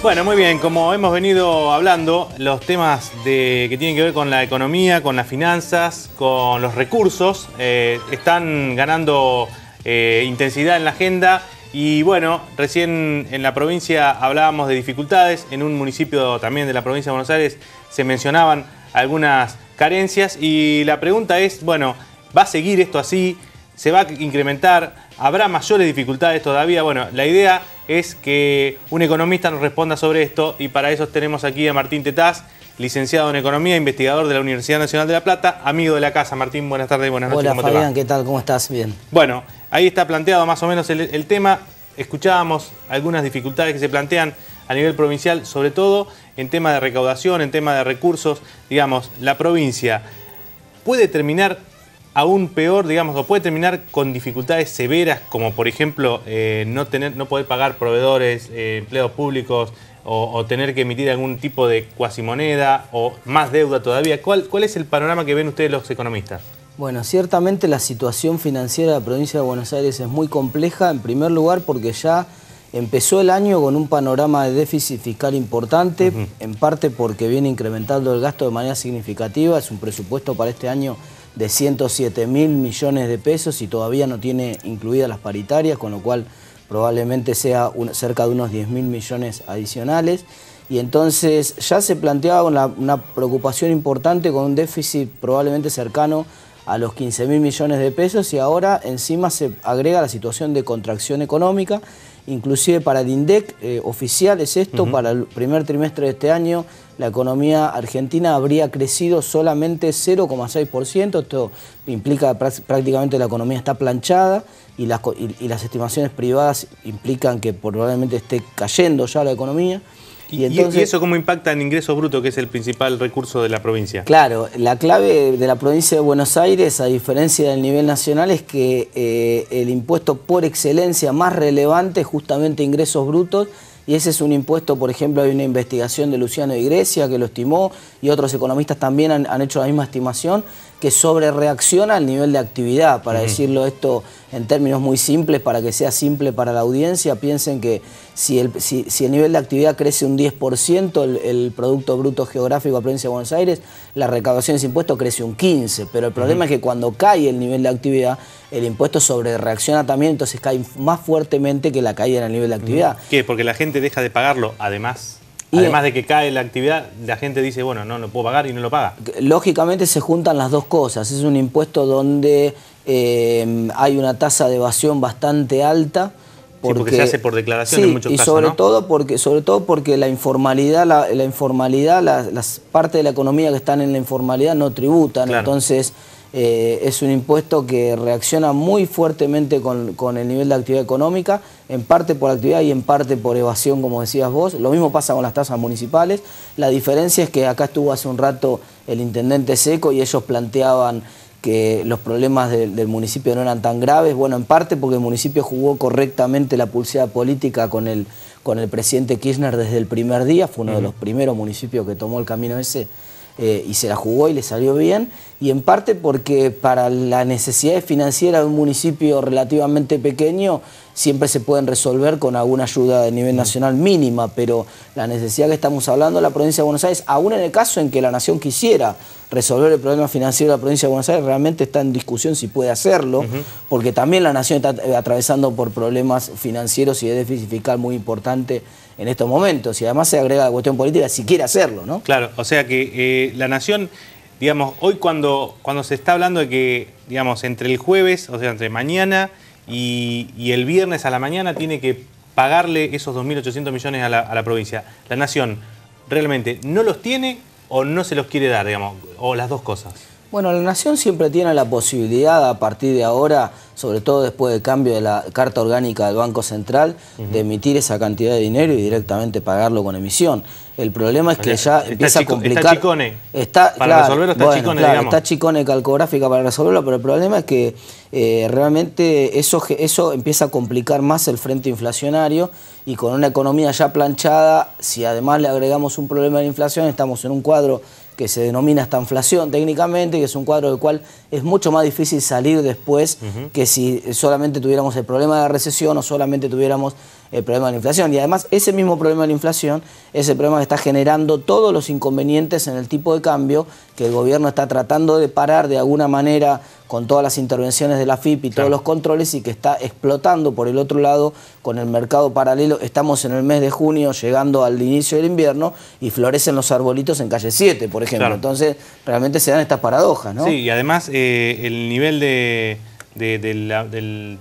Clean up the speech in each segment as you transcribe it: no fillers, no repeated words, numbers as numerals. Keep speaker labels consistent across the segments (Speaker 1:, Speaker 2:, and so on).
Speaker 1: Bueno, muy bien, como hemos venido hablando, los temas que tienen que ver con la economía, con las finanzas, con los recursos, están ganando intensidad en la agenda. Y bueno, recién en la provincia hablábamos de dificultades, en un municipio también de la provincia de Buenos Aires se mencionaban algunas carencias y la pregunta es, bueno, ¿va a seguir esto así? ¿Se va a incrementar? ¿Habrá mayores dificultades todavía? Bueno, la idea es que un economista nos responda sobre esto y para eso tenemos aquí a Martín Tetaz, licenciado en Economía, investigador de la Universidad Nacional de La Plata, amigo de la casa. Martín, buenas tardes, buenas noches.
Speaker 2: Hola Fabián, ¿qué tal? ¿Cómo estás? Bien.
Speaker 1: Bueno, ahí está planteado más o menos el tema. Escuchábamos algunas dificultades que se plantean a nivel provincial, sobre todo en tema de recaudación, en tema de recursos. Digamos, la provincia puede terminar aún peor, digamos, o puede terminar con dificultades severas, como por ejemplo no poder pagar proveedores, empleados públicos, o tener que emitir algún tipo de cuasimoneda o más deuda todavía. ¿Cuál es el panorama que ven ustedes los economistas?
Speaker 2: Bueno, ciertamente la situación financiera de la provincia de Buenos Aires es muy compleja, en primer lugar porque ya empezó el año con un panorama de déficit fiscal importante, en parte porque viene incrementando el gasto de manera significativa. Es un presupuesto para este año de 107.000 millones de pesos y todavía no tiene incluidas las paritarias, con lo cual probablemente sea cerca de unos 10.000 millones adicionales. Y entonces ya se planteaba una preocupación importante con un déficit probablemente cercano a los 15.000 millones de pesos y ahora encima se agrega la situación de contracción económica. Inclusive para el INDEC oficial es esto, para el primer trimestre de este año la economía argentina habría crecido solamente 0,6%, esto implica prácticamente la economía está planchada y las estimaciones privadas implican que probablemente esté cayendo ya la economía.
Speaker 1: ¿Y eso cómo impacta en ingresos brutos, que es el principal recurso de la provincia?
Speaker 2: Claro, la clave de la provincia de Buenos Aires, a diferencia del nivel nacional, es que el impuesto por excelencia más relevante es justamente ingresos brutos, y ese es un impuesto, por ejemplo, hay una investigación de Luciano Igrecia que lo estimó, y otros economistas también han hecho la misma estimación, que sobrereacciona al nivel de actividad. Para decirlo esto en términos muy simples, para que sea simple para la audiencia, piensen que si el nivel de actividad crece un 10%, el Producto Bruto Geográfico de la provincia de Buenos Aires, la recaudación de ese impuesto crece un 15%. Pero el problema es que cuando cae el nivel de actividad, el impuesto sobrereacciona también, entonces cae más fuertemente que la caída en el nivel de actividad.
Speaker 1: ¿Qué? Porque la gente deja de pagarlo, además de que cae la actividad, la gente dice, bueno, no lo puedo pagar y no lo paga.
Speaker 2: Lógicamente se juntan las dos cosas. Es un impuesto donde hay una tasa de evasión bastante alta.
Speaker 1: Porque se hace por declaración en muchos casos,
Speaker 2: sobre todo porque la informalidad, las partes de la economía que están en la informalidad no tributan. Claro. Entonces es un impuesto que reacciona muy fuertemente con el nivel de actividad económica, en parte por actividad y en parte por evasión, como decías vos. Lo mismo pasa con las tasas municipales. La diferencia es que acá estuvo hace un rato el intendente Seco y ellos planteaban que los problemas del municipio no eran tan graves. Bueno, en parte porque el municipio jugó correctamente la pulseada política con el presidente Kirchner desde el primer día. Fue uno de los primeros municipios que tomó el camino ese y se la jugó y le salió bien. Y en parte porque para las necesidades financieras de un municipio relativamente pequeño siempre se pueden resolver con alguna ayuda de nivel nacional mínima, pero la necesidad que estamos hablando de la provincia de Buenos Aires, aún en el caso en que la nación quisiera resolver el problema financiero de la provincia de Buenos Aires, realmente está en discusión si puede hacerlo, porque también la nación está atravesando por problemas financieros y de déficit fiscal muy importante en estos momentos, y además se agrega la cuestión política si quiere hacerlo, ¿no?
Speaker 1: Claro, o sea que la nación, digamos, hoy cuando se está hablando de que, digamos, entre el jueves, o sea, entre mañana y el viernes a la mañana tiene que pagarle esos 2.800 millones a la provincia, ¿la nación realmente no los tiene o no se los quiere dar, digamos, o las dos cosas?
Speaker 2: Bueno, la nación siempre tiene la posibilidad a partir de ahora, sobre todo después del cambio de la Carta Orgánica del Banco Central, de emitir esa cantidad de dinero y directamente pagarlo con emisión. El problema es que ya empieza a complicar.
Speaker 1: ¿Está Chicone? Para resolverlo está Chicone,
Speaker 2: claro,
Speaker 1: digamos.
Speaker 2: está Chicone Calcográfica para resolverlo, pero el problema es que realmente eso empieza a complicar más el frente inflacionario, y con una economía ya planchada, si además le agregamos un problema de inflación, estamos en un cuadro que se denomina estanflación técnicamente, que es un cuadro del cual es mucho más difícil salir después que si solamente tuviéramos el problema de la recesión o solamente tuviéramos el problema de la inflación. Y además ese mismo problema de la inflación es el problema que está generando todos los inconvenientes en el tipo de cambio que el gobierno está tratando de parar de alguna manera con todas las intervenciones de la AFIP y todos los controles, y que está explotando por el otro lado con el mercado paralelo. Estamos en el mes de junio, llegando al inicio del invierno, y florecen los arbolitos en calle 7, por ejemplo. Claro. Entonces realmente se dan estas paradojas, ¿no?
Speaker 1: Sí, y además el nivel del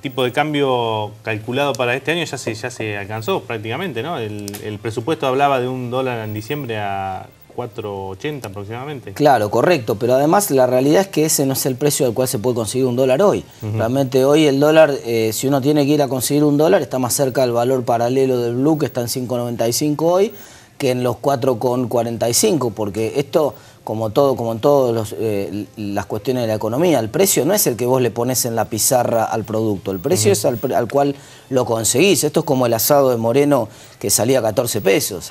Speaker 1: tipo de cambio calculado para este año ya se alcanzó prácticamente, ¿no? El presupuesto hablaba de $1 en diciembre a 4.80 aproximadamente.
Speaker 2: Claro, correcto, pero además la realidad es que ese no es el precio al cual se puede conseguir $1 hoy. Realmente hoy el dólar, si uno tiene que ir a conseguir $1, está más cerca del valor paralelo del blue, que está en 5.95 hoy, que en los 4.45, porque esto, como en todas las cuestiones de la economía, el precio no es el que vos le pones en la pizarra al producto, el precio es al cual lo conseguís. Esto es como el asado de Moreno, que salía a 14 pesos,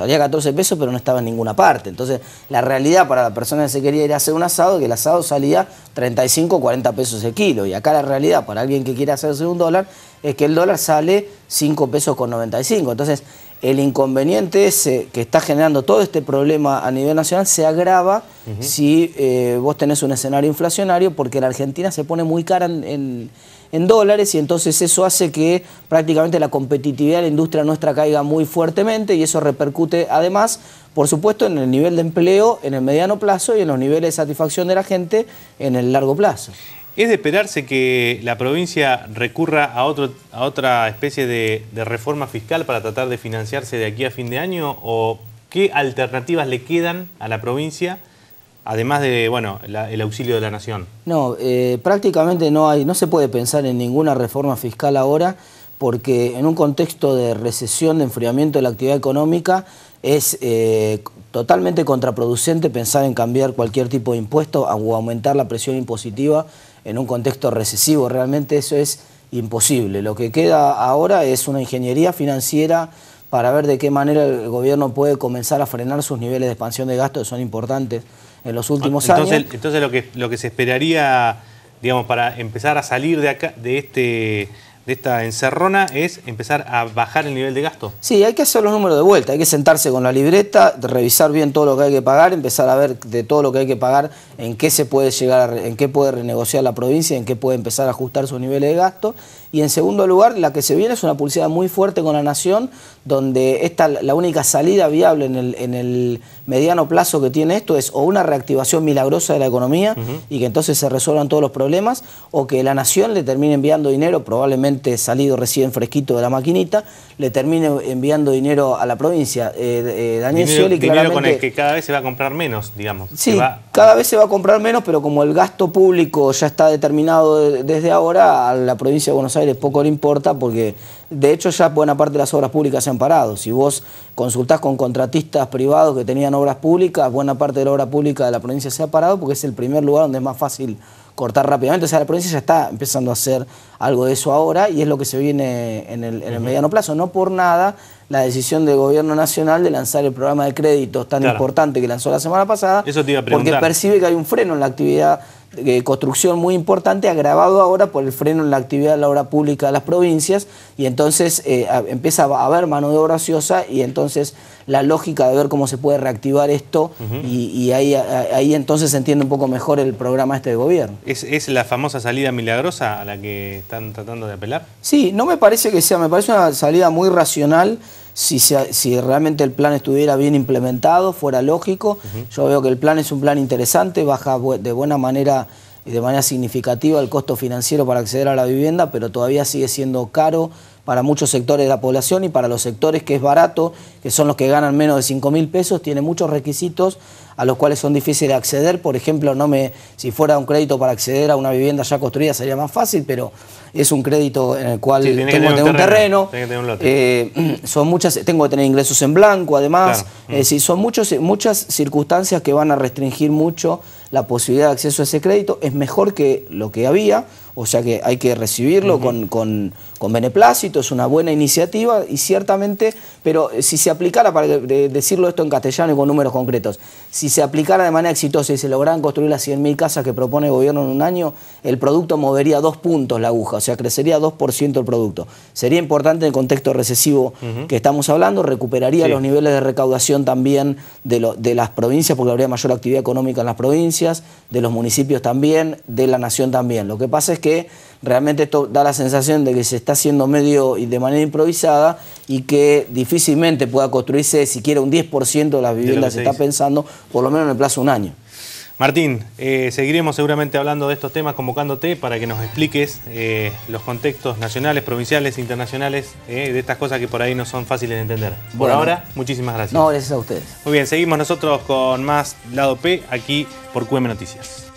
Speaker 2: pero no estaba en ninguna parte. Entonces la realidad para la persona que se quería ir a hacer un asado, que el asado salía 35 o 40 pesos el kilo, y acá la realidad para alguien que quiere hacerse $1 es que el dólar sale 5 pesos con 95. Entonces el inconveniente ese que está generando todo este problema a nivel nacional se agrava si vos tenés un escenario inflacionario, porque la Argentina se pone muy cara en dólares, y entonces eso hace que prácticamente la competitividad de la industria nuestra caiga muy fuertemente, y eso repercute además, por supuesto, en el nivel de empleo en el mediano plazo y en los niveles de satisfacción de la gente en el largo plazo.
Speaker 1: ¿Es de esperarse que la provincia recurra a otra especie de reforma fiscal para tratar de financiarse de aquí a fin de año? ¿O qué alternativas le quedan a la provincia, además de el auxilio de la Nación?
Speaker 2: No, prácticamente no se puede pensar en ninguna reforma fiscal ahora, porque en un contexto de recesión, de enfriamiento de la actividad económica, es totalmente contraproducente pensar en cambiar cualquier tipo de impuesto o aumentar la presión impositiva en un contexto recesivo. Realmente eso es imposible. Lo que queda ahora es una ingeniería financiera para ver de qué manera el gobierno puede comenzar a frenar sus niveles de expansión de gasto, que son importantes en los últimos años.
Speaker 1: Entonces lo que se esperaría, digamos, para empezar a salir de esta encerrona es empezar a bajar el nivel de gasto.
Speaker 2: Sí, hay que hacer los números de vuelta, hay que sentarse con la libreta, revisar bien todo lo que hay que pagar, empezar a ver de todo lo que hay que pagar, en qué se puede llegar, en qué puede renegociar la provincia, en qué puede empezar a ajustar sus niveles de gasto. Y en segundo lugar, la que se viene es una publicidad muy fuerte con la Nación, donde la única salida viable en el mediano plazo que tiene esto es o una reactivación milagrosa de la economía y que entonces se resuelvan todos los problemas, o que la Nación le termine enviando dinero, probablemente salido recién fresquito de la maquinita, le termine enviando dinero a la provincia. Daniel Scioli,
Speaker 1: dinero con el que cada vez se va a comprar menos, digamos.
Speaker 2: Sí, cada vez se va a comprar menos, pero como el gasto público ya está determinado desde ahora, a la provincia de Buenos Aires poco le importa, porque de hecho ya buena parte de las obras públicas se han parado. Si vos consultás con contratistas privados que tenían obras públicas, buena parte de la obra pública de la provincia se ha parado, porque es el primer lugar donde es más fácil cortar rápidamente. O sea, la provincia ya está empezando a hacer algo de eso ahora, y es lo que se viene en el mediano plazo. No por nada la decisión del gobierno nacional de lanzar el programa de créditos tan importante que lanzó la semana pasada,
Speaker 1: eso te iba a preguntar,
Speaker 2: porque percibe que hay un freno en la actividad de construcción muy importante, agravado ahora por el freno en la actividad de la obra pública de las provincias, y entonces empieza a haber mano de obra ociosa, y entonces la lógica de ver cómo se puede reactivar esto, y ahí entonces se entiende un poco mejor el programa este de gobierno.
Speaker 1: ¿Es la famosa salida milagrosa a la que están tratando de apelar?
Speaker 2: Sí, no me parece que sea, me parece una salida muy racional. Si realmente el plan estuviera bien implementado, fuera lógico. Yo veo que el plan es un plan interesante, baja de buena manera y de manera significativa el costo financiero para acceder a la vivienda, pero todavía sigue siendo caro para muchos sectores de la población, y para los sectores que es barato, que son los que ganan menos de 5.000 pesos, tiene muchos requisitos a los cuales son difíciles de acceder. Por ejemplo, si fuera un crédito para acceder a una vivienda ya construida sería más fácil, pero es un crédito en el cual tengo que tener un terreno, tengo que tener ingresos en blanco, además. Es decir, son muchas circunstancias que van a restringir mucho la posibilidad de acceso a ese crédito. Es mejor que lo que había, o sea que hay que recibirlo con con beneplácito, es una buena iniciativa y ciertamente, pero si se aplicara, para decirlo esto en castellano y con números concretos, si se aplicara de manera exitosa y se lograran construir las 100.000 casas que propone el gobierno en un año, el producto movería 2 puntos la aguja, o sea, crecería 2% el producto. Sería importante en el contexto recesivo que estamos hablando, recuperaría los niveles de recaudación también de las provincias, porque habría mayor actividad económica en las provincias, de los municipios también, de la nación también. Lo que pasa es que realmente esto da la sensación de que se está haciendo medio y de manera improvisada y que difícilmente pueda construirse siquiera un 10% de las viviendas, se está pensando, por lo menos en el plazo de un año.
Speaker 1: Martín, seguiremos seguramente hablando de estos temas, convocándote para que nos expliques los contextos nacionales, provinciales, internacionales, de estas cosas que por ahí no son fáciles de entender. Por ahora, muchísimas gracias.
Speaker 2: No, gracias a ustedes.
Speaker 1: Muy bien, seguimos nosotros con más Lado P aquí por QM Noticias.